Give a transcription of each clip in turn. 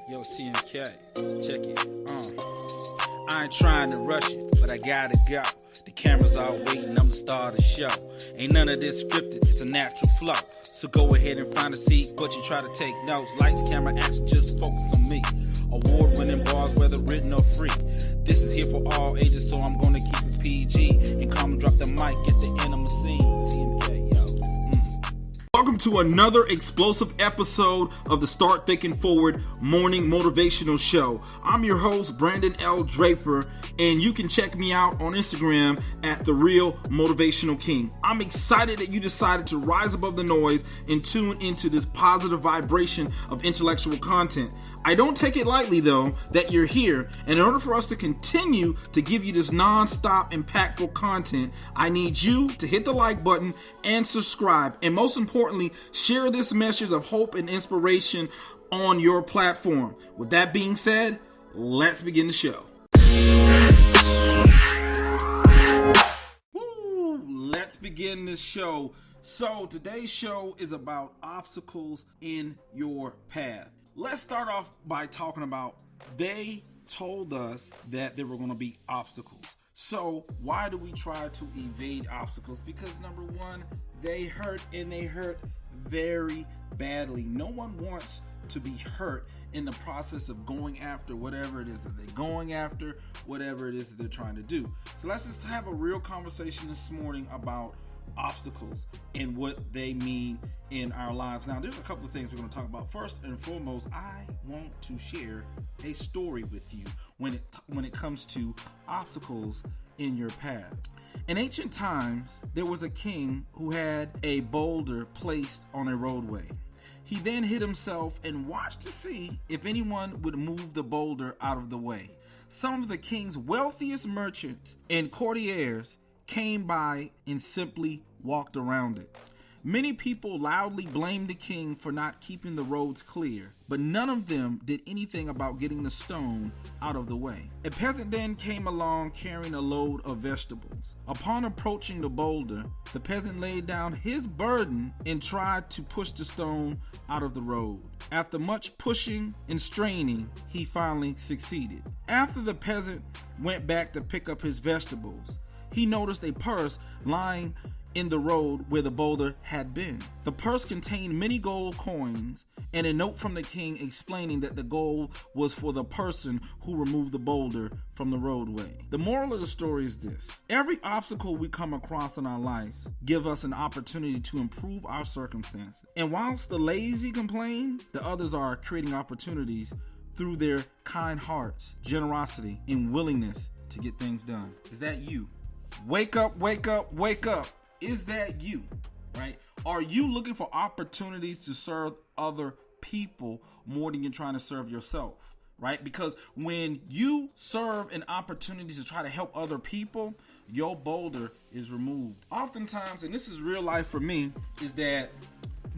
Yo, it's TMK. Check it. I ain't trying to rush it, but I gotta go. The cameras are waiting, I'm the star of the show. Ain't none of this scripted, it's a natural flow. So go ahead and find a seat, but you try to take notes. Lights, camera, action, just focus on me. Award-winning bars, whether written or free. This is here for all ages, so I'm gonna keep it PG. And calm, drop the mic at the end of my scene. TMK, yo. Welcome to another explosive episode of the Start Thinking Forward Morning Motivational Show. I'm your host, Brandon L. Draper, and you can check me out on Instagram at The Real Motivational King. I'm excited that you decided to rise above the noise and tune into this positive vibration of intellectual content. I don't take it lightly, though, that you're here. And in order for us to continue to give you this non-stop impactful content, I need you to hit the like button and subscribe. And most importantly, share this message of hope and inspiration on your platform. With that being said, let's begin the show. Let's begin this show. So today's show is about obstacles in your path. Let's start off by talking about they told us that there were going to be obstacles. So why do we try to evade obstacles? Because number one, they hurt, and they hurt very badly. No one wants to be hurt in the process of going after whatever it is that they're going after, whatever it is that they're trying to do. So let's just have a real conversation this morning about obstacles and what they mean in our lives. Now, there's a couple of things we're going to talk about. First and foremost, I want to share a story with you when it comes to obstacles in your path. In ancient times, there was a king who had a boulder placed on a roadway. He then hid himself and watched to see if anyone would move the boulder out of the way. Some of the king's wealthiest merchants and courtiers came by and simply walked around it. Many people loudly blamed the king for not keeping the roads clear, but none of them did anything about getting the stone out of the way. A peasant then came along carrying a load of vegetables. Upon approaching the boulder, the peasant laid down his burden and tried to push the stone out of the road. After much pushing and straining, he finally succeeded. After the peasant went back to pick up his vegetables, he noticed a purse lying in the road where the boulder had been. The purse contained many gold coins and a note from the king explaining that the gold was for the person who removed the boulder from the roadway. The moral of the story is this: every obstacle we come across in our life give us an opportunity to improve our circumstances. And whilst the lazy complain, the others are creating opportunities through their kind hearts, generosity, and willingness to get things done. Is that you? Wake up, wake up, wake up. Is that you, right? Are you looking for opportunities to serve other people more than you're trying to serve yourself, right? Because when you serve an opportunity to try to help other people, your boulder is removed. Oftentimes, and this is real life for me, is that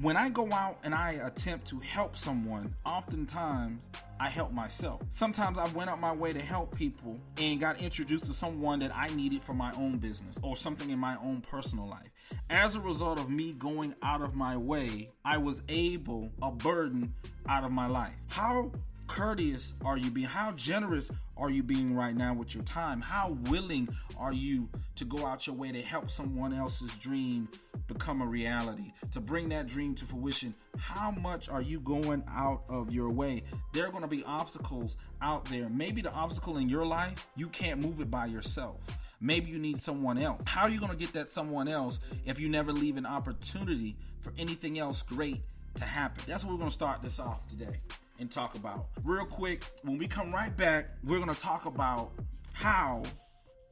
when I go out and I attempt to help someone, oftentimes I help myself. Sometimes I went out my way to help people and got introduced to someone that I needed for my own business or something in my own personal life. As a result of me going out of my way, I was able a burden out of my life. How courteous are you being? How generous are you being right now with your time? How willing are you to go out your way to help someone else's dream become a reality, to bring that dream to fruition? How much are you going out of your way? There are going to be obstacles out there. Maybe the obstacle in your life, you can't move it by yourself. Maybe you need someone else. How are you going to get that someone else if you never leave an opportunity for anything else great to happen? That's what we're going to start this off today and talk about. Real quick, when we come right back, we're going to talk about how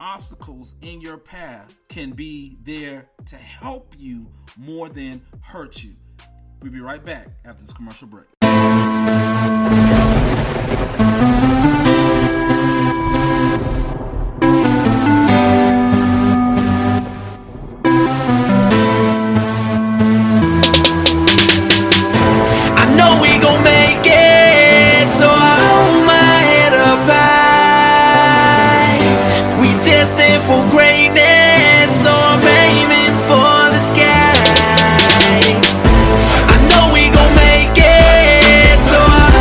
obstacles in your path can be there to help you more than hurt you. We'll be right back after this commercial break. For greatness, so I'm aiming for the sky. I know we gon' make it, so I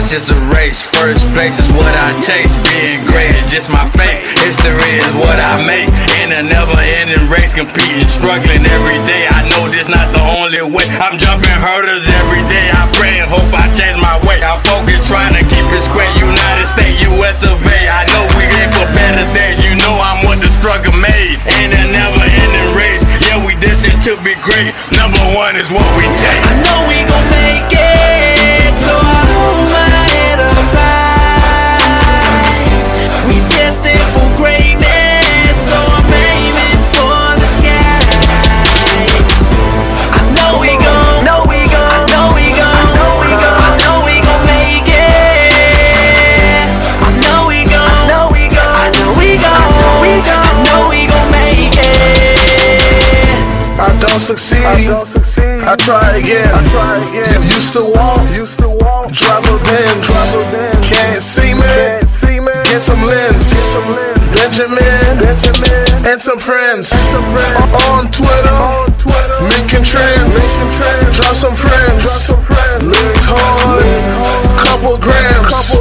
This is a race, first place is what I chase. Being great is just my fate. History is what I make. In a never-ending race, competing, struggling every day. I know this not the only way. I'm jumping hurdles every day. I pray and hope I change my way. I'm focused, trying to keep it square. United States, US of A. I know we aim for better days. You know I'm what the struggle made. In a never-ending race, yeah, we destined to be great. Number one is what we take. I know we gon' make it, so I hold my head up high. We destined for greatness, so I'm aiming for the sky. I know we gon', I know we gon', I know we gon' make it. I know we gon', I know we gon' make it. I don't succeed, I try again. Used to walk, drive a Benz. Can't see me, get some lens. Benjamin, and some friends. On Twitter, making trends. Drop some friends. Live hard, couple grams.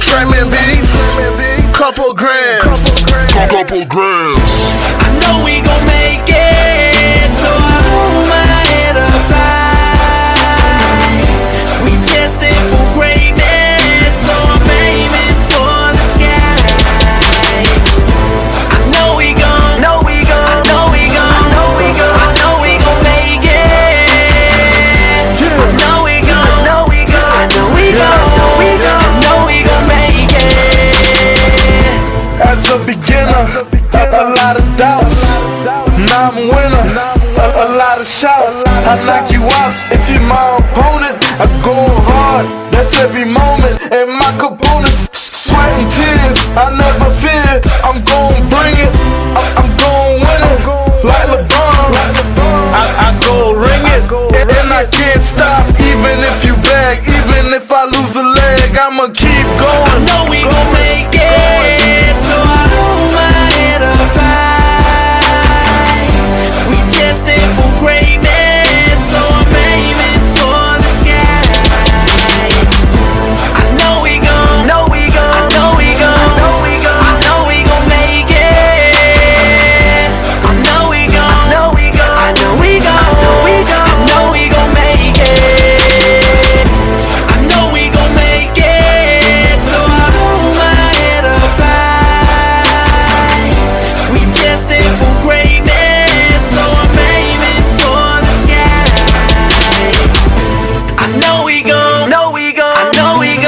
Training beats, couple grams. I know we gon' make it, so I hold my head up high. We destined for greatness, so I'm aiming for the sky. I know we gon', I know we gon', make it. I know we gon', make it. As a beginner, a lot of doubts. Now I'm a winner, a lot of shouts. I knock you out if you're my opponent. I go hard, that's every moment. And my components, sweat and tears, I never fear. I'm gon' bring it, I'm gon' win it. Like LeBron, I go ring it. And I can't stop, even if you beg. Even if I lose a leg, I'ma keep going. I know we gon' make it, so I hold my head up high. We destined for greatness, so I'm aiming for the sky. I know we gon', I know we gon' make it. I know we gon', make it. I know we gon' make it, so I hold my head up high. We destined for greatness, so I'm aiming for the sky. I know we gon', I know we gon' make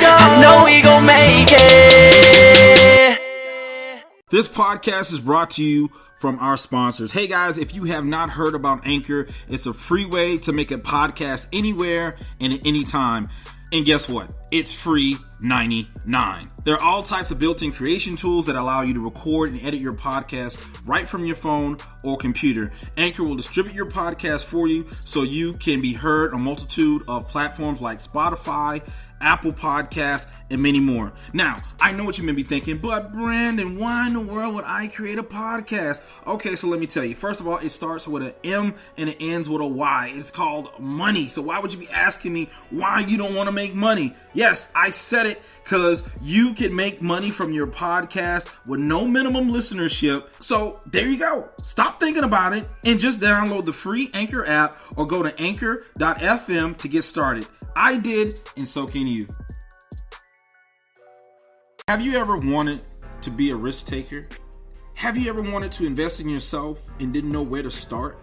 it. I know we gon' make it. This podcast is brought to you from our sponsors. Hey guys, if you have not heard about Anchor, it's a free way to make a podcast anywhere and at any time. And guess what? It's free 99. There are all types of built-in creation tools that allow you to record and edit your podcast right from your phone or computer. Anchor will distribute your podcast for you so you can be heard on a multitude of platforms like Spotify, Apple Podcasts, and many more. Now, I know what you may be thinking, but Brandon, why in the world would I create a podcast? Okay, so let me tell you. First of all, it starts with an M and it ends with a Y. It's called money. So why would you be asking me why you don't want to make money? Yes, I said it because you can make money from your podcast with no minimum listenership. So there you go. Stop thinking about it and just download the free Anchor app or go to anchor.fm to get started. I did, and so can you. Have you ever wanted to be a risk taker? Have you ever wanted to invest in yourself and didn't know where to start?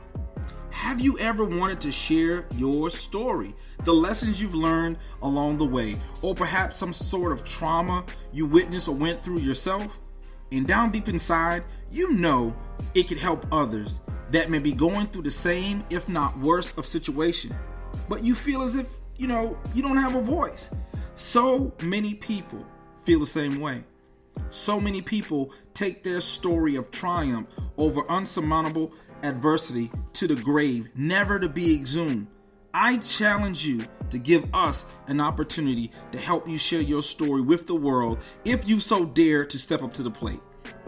Have you ever wanted to share your story, the lessons you've learned along the way, or perhaps some sort of trauma you witnessed or went through yourself? And down deep inside, you know it could help others that may be going through the same, if not worse, of situation. But you feel as if, you don't have a voice. So many people feel the same way. So many people take their story of triumph over unsurmountable adversity to the grave, never to be exhumed. I challenge you to give us an opportunity to help you share your story with the world if you so dare to step up to the plate.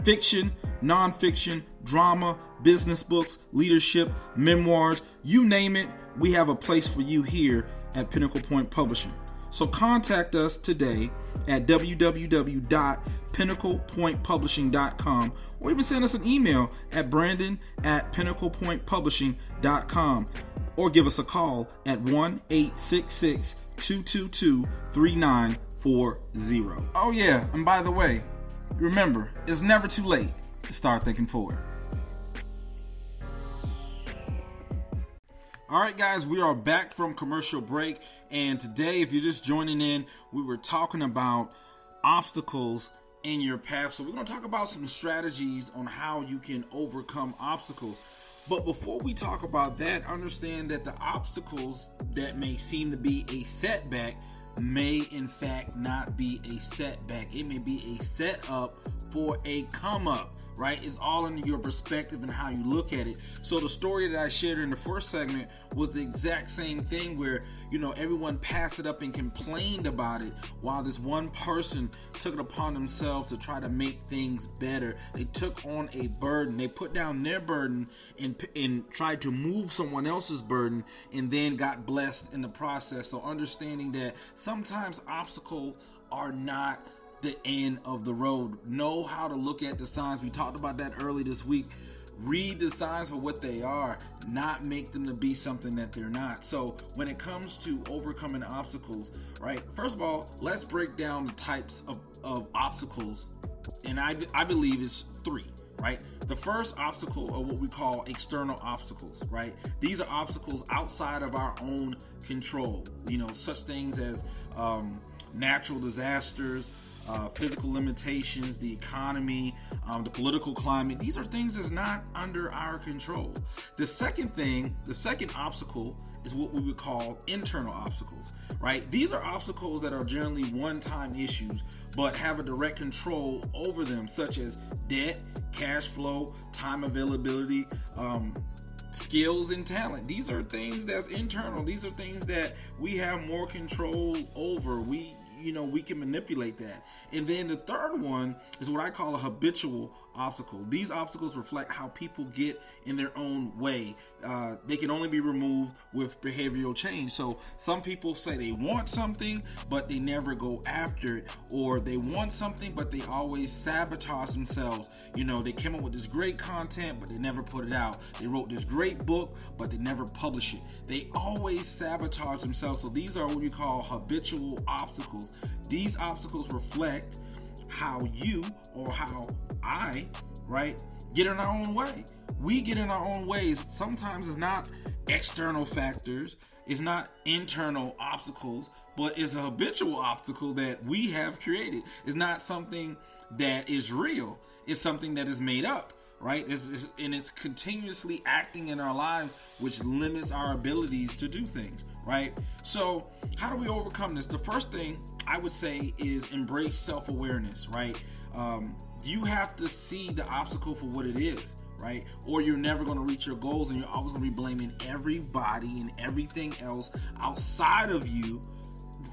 Fiction, nonfiction, drama, business books, leadership, memoirs, you name it, we have a place for you here at Pinnacle Point Publishing. So contact us today at www.pinnaclepointpublishing.com, or even send us an email at brandon@pinnaclepointpublishing.com, or give us a call at 1-866-222-3940. Oh yeah, and by the way, remember, it's never too late to start thinking forward. All right, guys, we are back from commercial break, and today, if you're just joining in, we were talking about obstacles in your path. So we're going to talk about some strategies on how you can overcome obstacles. But before we talk about that, understand that the obstacles that may seem to be a setback may in fact not be a setback. It may be a setup for a come up, right? It's all in your perspective and how you look at it. So the story that I shared in the first segment was the exact same thing where, everyone passed it up and complained about it, while this one person took it upon themselves to try to make things better. They took on a burden. They put down their burden and tried to move someone else's burden, and then got blessed in the process. So understanding that sometimes obstacles are not the end of the road. Know how to look at the signs. We talked about that early this week. Read the signs for what they are, not make them to be something that they're not. So when it comes to overcoming obstacles, right, first of all, let's break down the types of obstacles, and I believe it's three. Right? The first obstacle are what we call external obstacles, right? These are obstacles outside of our own control. Such things as natural disasters, physical limitations, the economy, the political climate. These are things that's not under our control. The second obstacle is what we would call internal obstacles, right? These are obstacles that are generally one-time issues, but have a direct control over them, such as debt, cash flow, time availability, skills and talent. These are things that's internal. These are things that we have more control over. We can manipulate that. And then the third one is what I call a habitual obstacle. These obstacles reflect how people get in their own way. They can only be removed with behavioral change. So some people say they want something, but they never go after it, or they want something, but they always sabotage themselves. They came up with this great content, but they never put it out. They wrote this great book, but they never publish it. They always sabotage themselves. So these are what you call habitual obstacles. These obstacles reflect how you or how I, right, get in our own way. We get in our own ways. Sometimes it's not external factors, it's not internal obstacles, but it's a habitual obstacle that we have created. It's not something that is real. It's something that is made up, right? It's continuously acting in our lives, which limits our abilities to do things, right? So how do we overcome this? The first thing I would say is embrace self-awareness, right? You have to see the obstacle for what it is, right? Or you're never going to reach your goals, and you're always going to be blaming everybody and everything else outside of you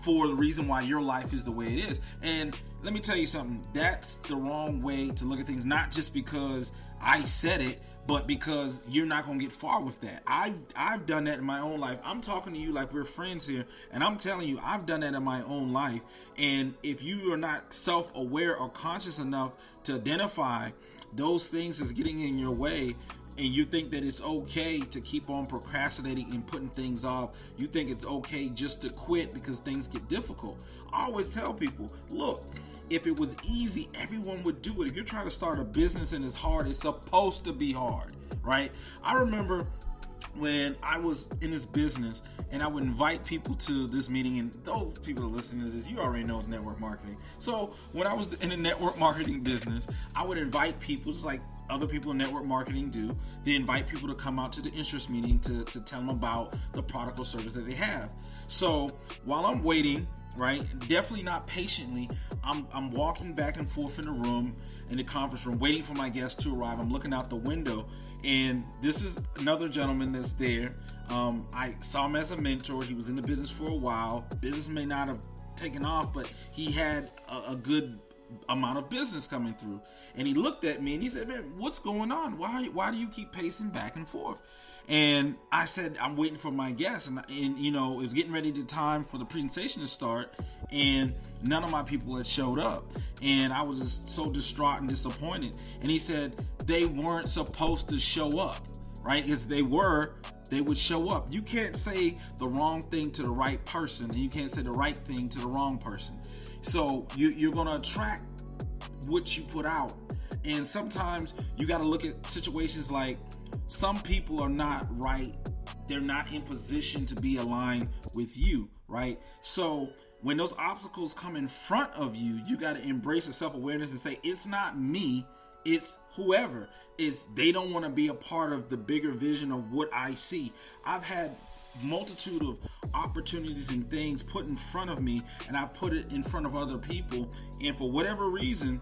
for the reason why your life is the way it is. And let me tell you something, that's the wrong way to look at things, not just because I said it, but because you're not going to get far with that. I've done that in my own life. I'm talking to you like we're friends here, and I'm telling you, I've done that in my own life. And if you are not self-aware or conscious enough to identify those things as getting in your way, and you think that it's okay to keep on procrastinating and putting things off, you think it's okay just to quit because things get difficult. I always tell people, look, if it was easy, everyone would do it. If you're trying to start a business and it's hard, it's supposed to be hard, right? I remember when I was in this business and I would invite people to this meeting, and those people that are listening to this, you already know it's network marketing. So when I was in the network marketing business, I would invite people, just like other people in network marketing do. They invite people to come out to the interest meeting to tell them about the product or service that they have. So while I'm waiting, right, definitely not patiently, I'm walking back and forth in the room, in the conference room, waiting for my guests to arrive. I'm looking out the window, and this is another gentleman that's there. I saw him as a mentor. He was in the business for a while. Business may not have taken off, but he had a good amount of business coming through. And he looked at me and he said, man, what's going on? Why do you keep pacing back and forth? And I said, I'm waiting for my guest. And you know, it was getting ready to time for the presentation to start, and none of my people had showed up. And I was just so distraught and disappointed. And he said, they weren't supposed to show up, right? If they were, they would show up. You can't say the wrong thing to the right person, and you can't say the right thing to the wrong person. So you're going to attract what you put out. And sometimes you got to look at situations like, some people are not right. They're not in position to be aligned with you, right? So when those obstacles come in front of you, you got to embrace the self-awareness and say, it's not me, it's whoever. They don't want to be a part of the bigger vision of what I see. I've had multitude of opportunities and things put in front of me, and I put it in front of other people, and for whatever reason,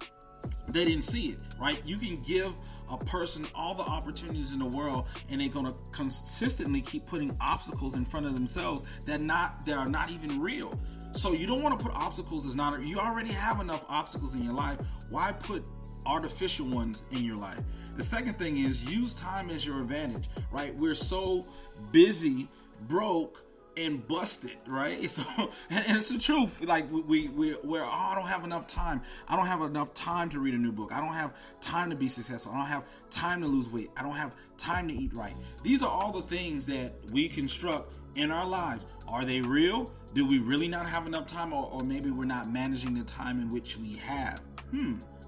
they didn't see it, right? You can give a person all the opportunities in the world, and they're going to consistently keep putting obstacles in front of themselves that are not even real. So you don't want to put obstacles you already have enough obstacles in your life. Why put artificial ones in your life? The second thing is, use time as your advantage, right? We're so busy, broke, and busted, right? So, and it's the truth. Like we're I don't have enough time. I don't have enough time to read a new book. I don't have time to be successful. I don't have time to lose weight. I don't have time to eat right. These are all the things that we construct in our lives. Are they real? Do we really not have enough time, or maybe we're not managing the time in which we have?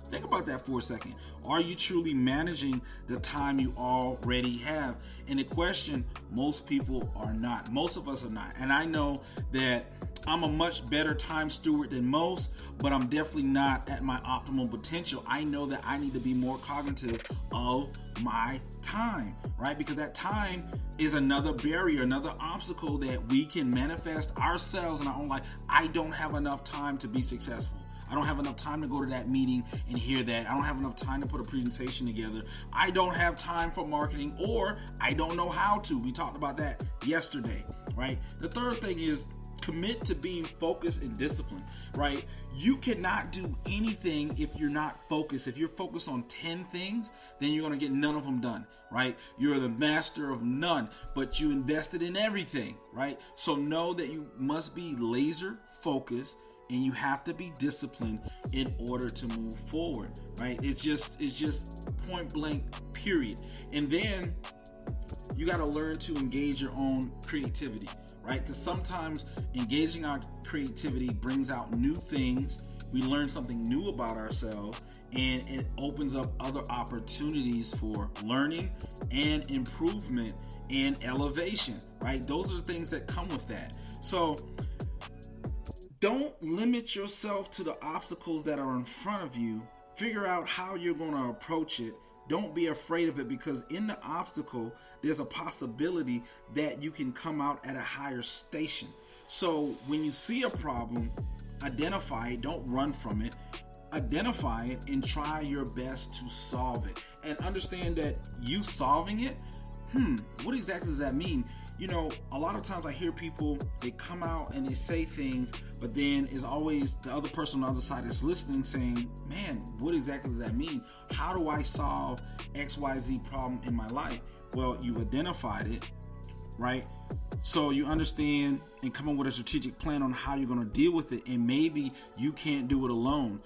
Think about that for a second. Are you truly managing the time you already have? And the question, most people are not. Most of us are not. And I know that I'm a much better time steward than most, but I'm definitely not at my optimal potential. I know that I need to be more cognitive of my time, right? Because that time is another barrier, another obstacle that we can manifest ourselves in our own life. I don't have enough time to be successful. I don't have enough time to go to that meeting and hear that. I don't have enough time to put a presentation together. I don't have time for marketing, or I don't know how to. We talked about that yesterday, right? The third thing is, commit to being focused and disciplined, right? You cannot do anything if you're not focused. If you're focused on 10 things, then you're going to get none of them done, right? You're the master of none, but you invested in everything, right? So know that you must be laser focused, and you have to be disciplined in order to move forward, right? It's just point blank, period. And then you got to learn to engage your own creativity, right? Because sometimes engaging our creativity brings out new things. We learn something new about ourselves, and it opens up other opportunities for learning and improvement and elevation, right? Those are the things that come with that. So don't limit yourself to the obstacles that are in front of you. Figure out how you're going to approach it. Don't be afraid of it, because in the obstacle, there's a possibility that you can come out at a higher station. So when you see a problem, identify it. Don't run from it. Identify it and try your best to solve it. And understand that you solving it, what exactly does that mean? You know, a lot of times I hear people, they come out and they say things, but then is always the other person on the other side is listening saying, man, what exactly does that mean? How do I solve XYZ problem in my life? Well, you've identified it, right? So you understand and come up with a strategic plan on how you're going to deal with it, and maybe you can't do it alone.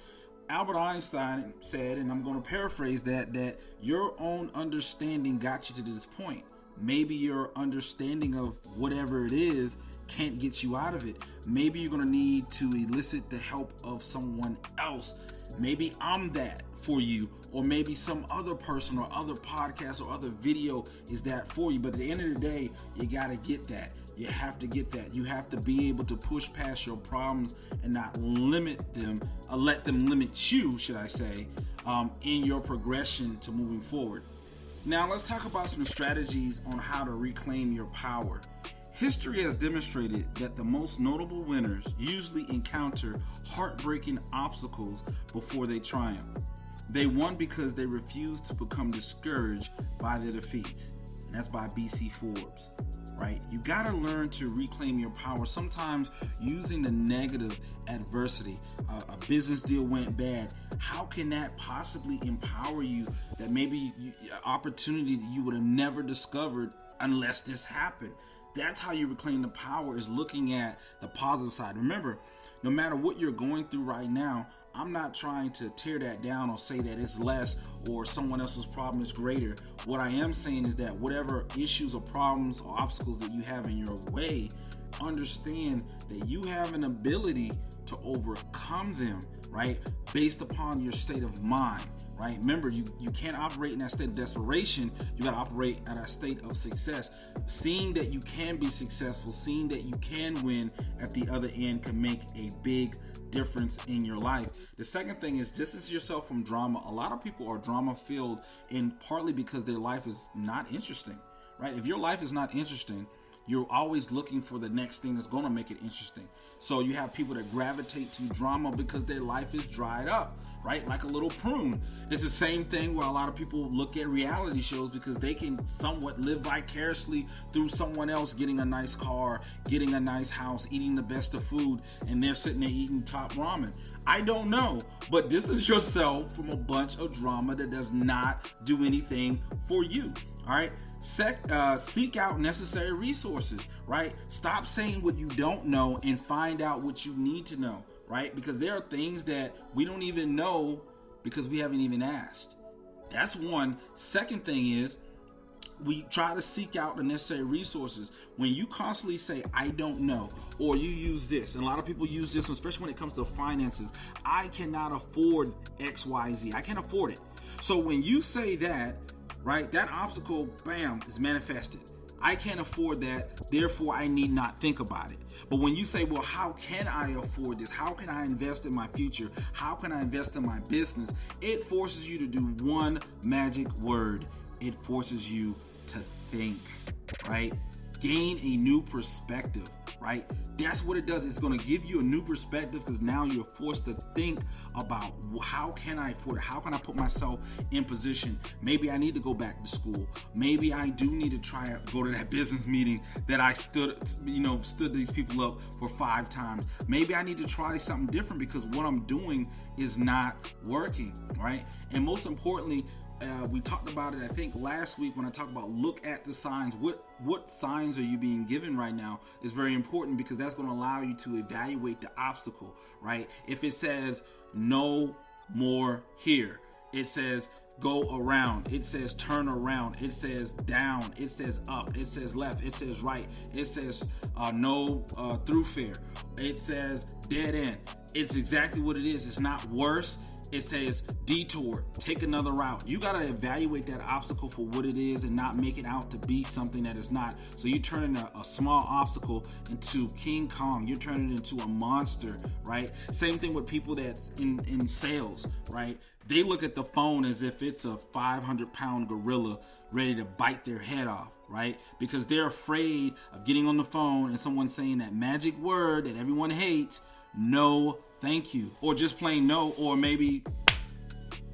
Albert Einstein said, and I'm going to paraphrase that your own understanding got you to this point. Maybe your understanding of whatever it is can't get you out of it. Maybe you're going to need to elicit the help of someone else. Maybe I'm that for you, or maybe some other person or other podcast or other video is that for you. But at the end of the day, you got to get that. You have to get that. You have to be able to push past your problems and not limit them, or let them limit you, should I say, in your progression to moving forward. Now let's talk about some strategies on how to reclaim your power. History has demonstrated that the most notable winners usually encounter heartbreaking obstacles before they triumph. They won because they refused to become discouraged by their defeats. and that's by BC Forbes. Right? You got to learn to reclaim your power. Sometimes using the negative adversity, a business deal went bad. How can that possibly empower you that maybe opportunity that you would have never discovered unless this happened? That's how you reclaim the power, is looking at the positive side. Remember, no matter what you're going through right now, I'm not trying to tear that down or say that it's less or someone else's problem is greater. What I am saying is that whatever issues or problems or obstacles that you have in your way, understand that you have an ability to overcome them, right? Based upon your state of mind, right? Remember, you can't operate in that state of desperation. You got to operate at a state of success. Seeing that you can be successful, seeing that you can win at the other end can make a big difference in your life. The second thing is distance yourself from drama. A lot of people are drama filled, and partly because their life is not interesting, right? If your life is not interesting, you're always looking for the next thing that's going to make it interesting. So you have people that gravitate to drama because their life is dried up, right? Like a little prune. It's the same thing where a lot of people look at reality shows because they can somewhat live vicariously through someone else getting a nice car, getting a nice house, eating the best of food, and they're sitting there eating top ramen. I don't know, but distance yourself from a bunch of drama that does not do anything for you. All right. Seek out necessary resources, right? Stop saying what you don't know and find out what you need to know, right? Because there are things that we don't even know because we haven't even asked. That's one. Second thing is, we try to seek out the necessary resources. When you constantly say, I don't know, or you use this, and a lot of people use this, especially when it comes to finances, I cannot afford XYZ. I can't afford it. So when you say that, right, that obstacle, bam, is manifested. I can't afford that, therefore I need not think about it. But when you say, well, how can I afford this? How can I invest in my future? How can I invest in my business? It forces you to do one magic word. It forces you to think, right? Gain a new perspective, right? That's what it does. It's going to give you a new perspective because now you're forced to think about how can I afford it? How can I put myself in position? Maybe I need to go back to school. Maybe I do need to go to that business meeting that I stood these people up for 5 times. Maybe I need to try something different because what I'm doing is not working, right? And most importantly, we talked about it, I think, last week when I talked about look at the signs. What signs are you being given right now is very important because that's going to allow you to evaluate the obstacle, right? If it says no more here, it says go around, it says turn around, it says down, it says up, it says left, it says right, it says no thoroughfare, it says dead end. It's exactly what it is. It's not worse. It says detour, take another route. You got to evaluate that obstacle for what it is and not make it out to be something that it's not. So you turn a small obstacle into King Kong. You're turning it into a monster, right? Same thing with people that's in sales, right? They look at the phone as if it's a 500-pound gorilla ready to bite their head off, right? Because they're afraid of getting on the phone and someone saying that magic word that everyone hates, no thank you, or just plain no, or maybe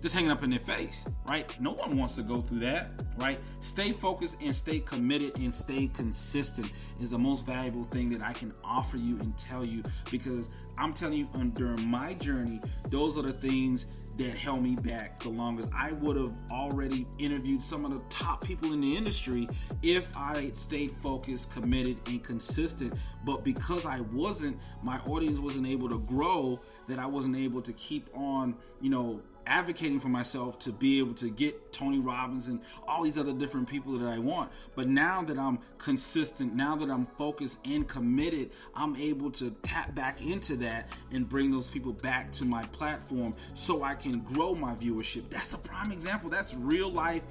just hanging up in their face, right? No one wants to go through that, right? Stay focused and stay committed and stay consistent is the most valuable thing that I can offer you and tell you, because I'm telling you, during my journey, those are the things that held me back the longest. I would have already interviewed some of the top people in the industry if I stayed focused, committed, and consistent. But because I wasn't, my audience wasn't able to grow, that I wasn't able to keep on, advocating for myself to be able to get Tony Robbins and all these other different people that I want. But now that I'm consistent, now that I'm focused and committed, I'm able to tap back into that and bring those people back to my platform so I can grow my viewership. That's a prime example. That's real life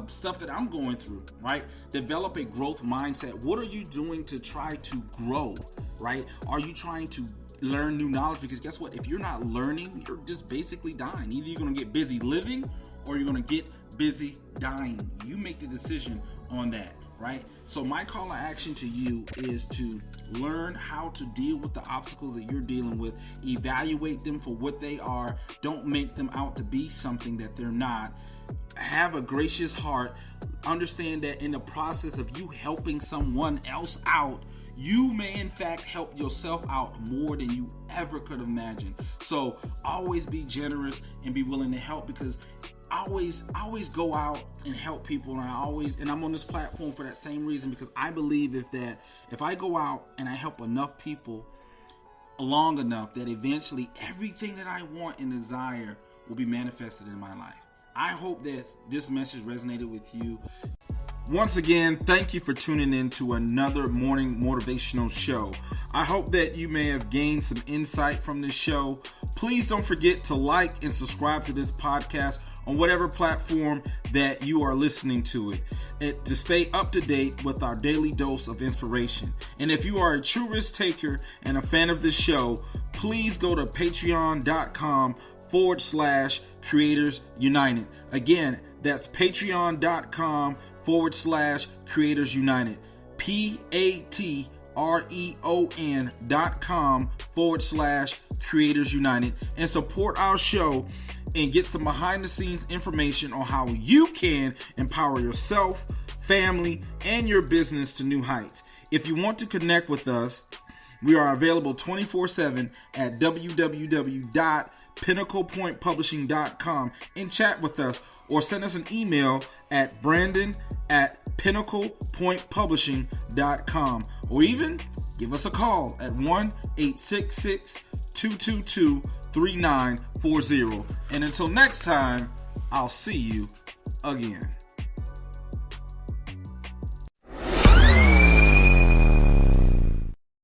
stuff that I'm going through, right? Develop a growth mindset. What are you doing to try to grow, right? Are you trying to learn new knowledge? Because guess what? If you're not learning, you're just basically dying. Either you're going to get busy living or you're going to get busy dying. You make the decision on that. right? So my call to action to you is to learn how to deal with the obstacles that you're dealing with, evaluate them for what they are, don't make them out to be something that they're not. Have a gracious heart. Understand that in the process of you helping someone else out, you may in fact help yourself out more than you ever could imagine. So always be generous and be willing to help, because I always go out and help people, and I'm on this platform for that same reason, because I believe if I go out and I help enough people long enough, that eventually everything that I want and desire will be manifested in my life. I hope that this message resonated with you. Once again, thank you for tuning in to another morning motivational show. I hope that you may have gained some insight from this show. Please don't forget to like and subscribe to this podcast on whatever platform that you are listening to it, to stay up to date with our daily dose of inspiration. And if you are a true risk taker and a fan of this show, please go to patreon.com/Creators United. Again, that's patreon.com/Creators United. patreon.com/Creators United, and support our show and get some behind the scenes information on how you can empower yourself, family, and your business to new heights. If you want to connect with us, we are available 24/7 at www.pinnaclepointpublishing.com and chat with us, or send us an email at brandon@pinnaclepointpublishing.com, or even give us a call at 1-866-222-3940. And until next time, I'll see you again.